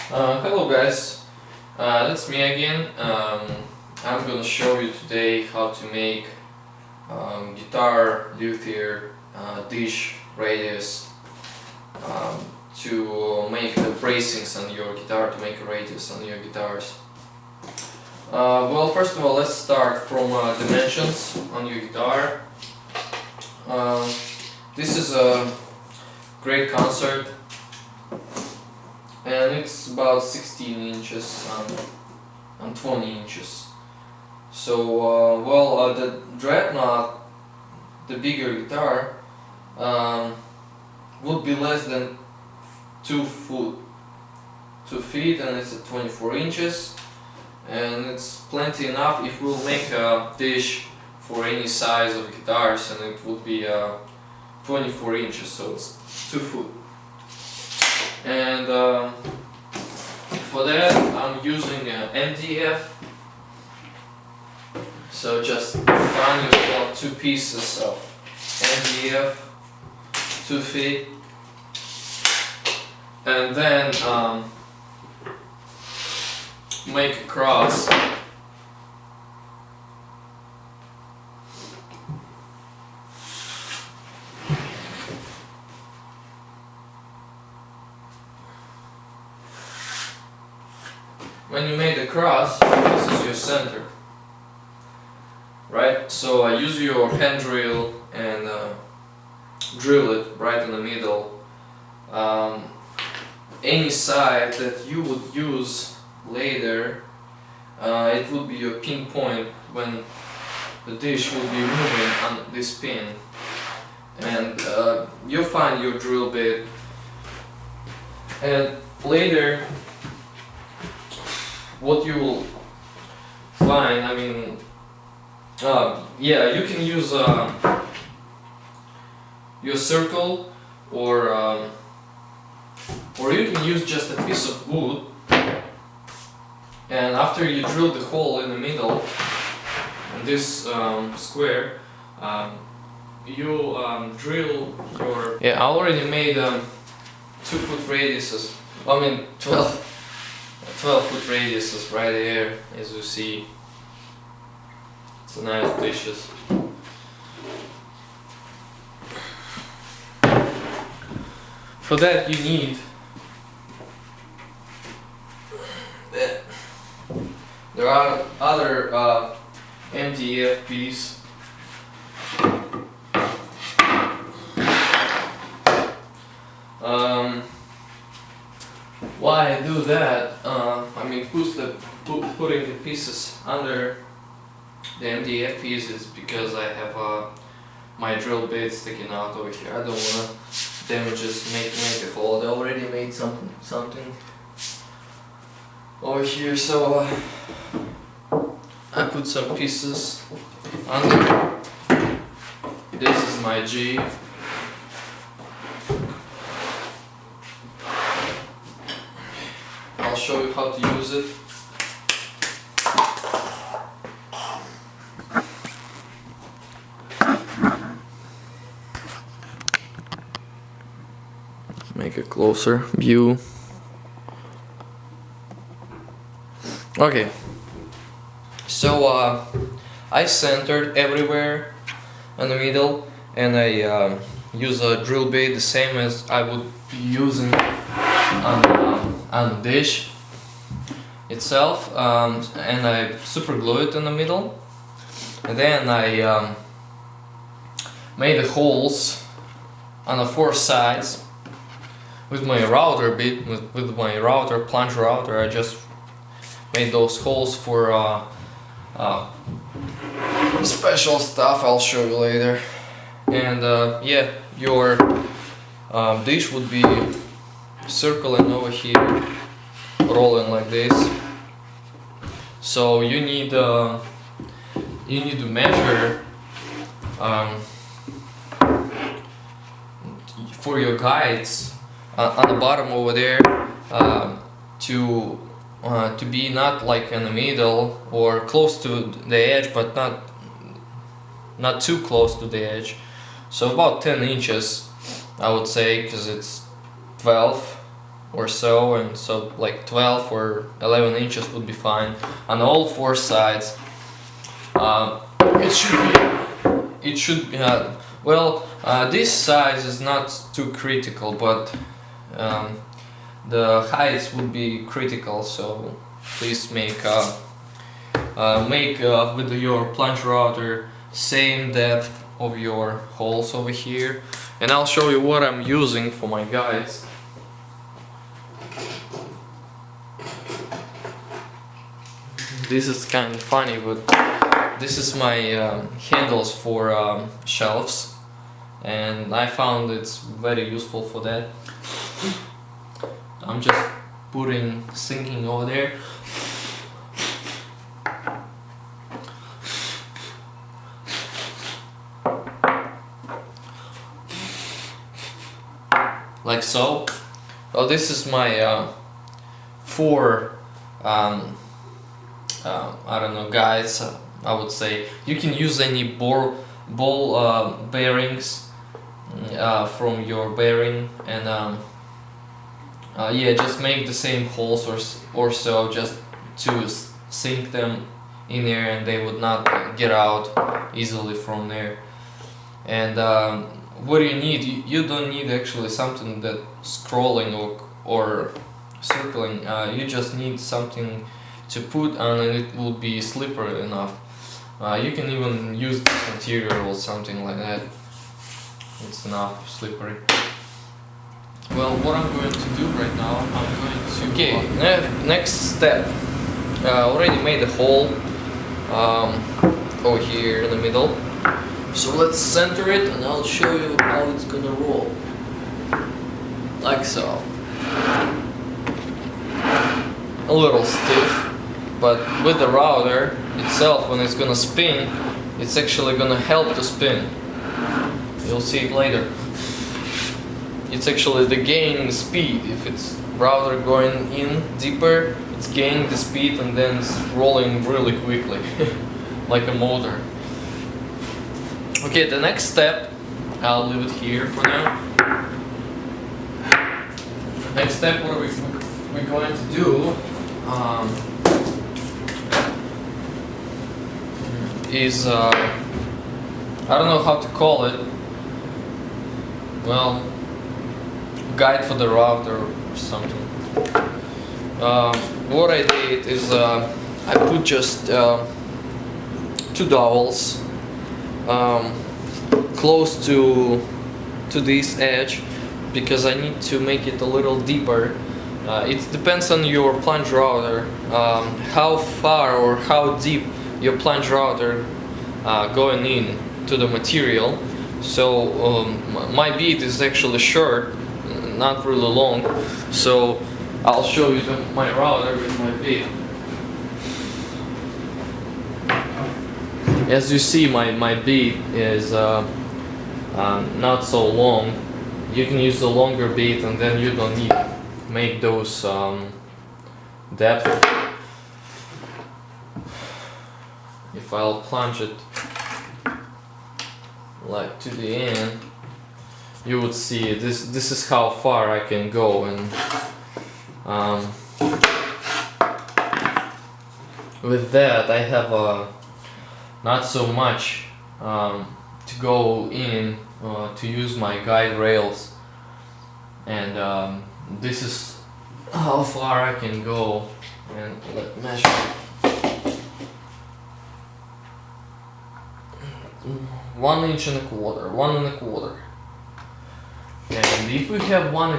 Hello guys, it's me again. I'm gonna show you today how to make guitar luthier dish radius to make the bracings on your guitar, to make a radius on your guitars. Well, first of all, let's start from dimensions on your guitar. This is a great concert, and it's about 16 inches and 20 inches. So, the Dreadnought, the bigger guitar, would be less than 2 feet, and it's at 24 inches, and it's plenty enough if we'll make a dish for any size of guitars, and it would be 24 inches, so it's 2 foot. And for that I'm using MDF, so just find yourself 2 pieces of MDF, 2 feet, and then make a cross. When you made the cross, this is your center, right? So use your hand drill and drill it right in the middle. Any side that you would use later, it would be your pin point when the dish will be moving on this pin. And you'll find your drill bit, and later what you will find, you can use your circle, or you can use just a piece of wood, and after you drill the hole in the middle in this square, you drill your... Yeah, I already made 2 foot radiuses, 12 foot radiuses right here, as you see. It's a nice dishes. For that you need... There are other MDF pieces. Why I do that? Putting the pieces under the MDF pieces, because I have my drill bit sticking out over here. I don't wanna damage this, make a hole. I already made something over here, so I put some pieces under. This is my G. I'll show you how to use it. Make a closer view. Okay, so I centered everywhere in the middle, and I use a drill bit the same as I would be using on the dish itself, and I super glue it in the middle, and then I made the holes on the 4 sides with my router bit, with my router, plunge router. I just made those holes for special stuff I'll show you later. And yeah, your dish would be circling over here, rolling like this. So you need to measure for your guides on the bottom over there, to be not like in the middle or close to the edge, but not too close to the edge. So about 10 inches, I would say, because it's 12 or so, and so like 12 or 11 inches would be fine on all four sides. This size is not too critical, but the heights would be critical, so please make with your plunge router same depth of your holes over here, and I'll show you what I'm using for my guides. This is kind of funny, but this is my handles for shelves, and I found it's very useful for that. I'm just sinking over there. Like so. Well, this is my four I don't know, guides. I would say you can use any ball bearings from your bearing, and yeah, just make the same holes or so, just to sink them in there, and they would not get out easily from there. And what do you need? You don't need actually something that scrolling or circling. You just need something to put on, and it will be slippery enough. You can even use this material or something like that. It's enough slippery. Well, what I'm going to do right now, I'm going to... next step. Already made a hole over here in the middle. So let's center it, and I'll show you how it's gonna roll. Like so. A little stiff, but with the router itself, when it's gonna spin, it's actually gonna help to spin. You'll see it later. It's actually the gaining speed. If it's router going in deeper, it's gaining the speed and then it's rolling really quickly, like a motor. Okay, the next step, I'll leave it here for now. Next step, what we're going to do is, I don't know how to call it, well, guide for the router or something. What I did is I put just 2 dowels close to this edge, because I need to make it a little deeper. It depends on your plunge router, how far or how deep your plunge router going in to the material. So my bead is actually short, not really long, so I'll show you my router with my bead. As you see, my bead is not so long. You can use the longer bead, and then you don't need to make those depth. If I'll plunge it like to the end, you would see this is how far I can go, and with that I have not so much to go in to use my guide rails, and this is how far I can go. And let's measure 1 1/4 inches, and if we have 1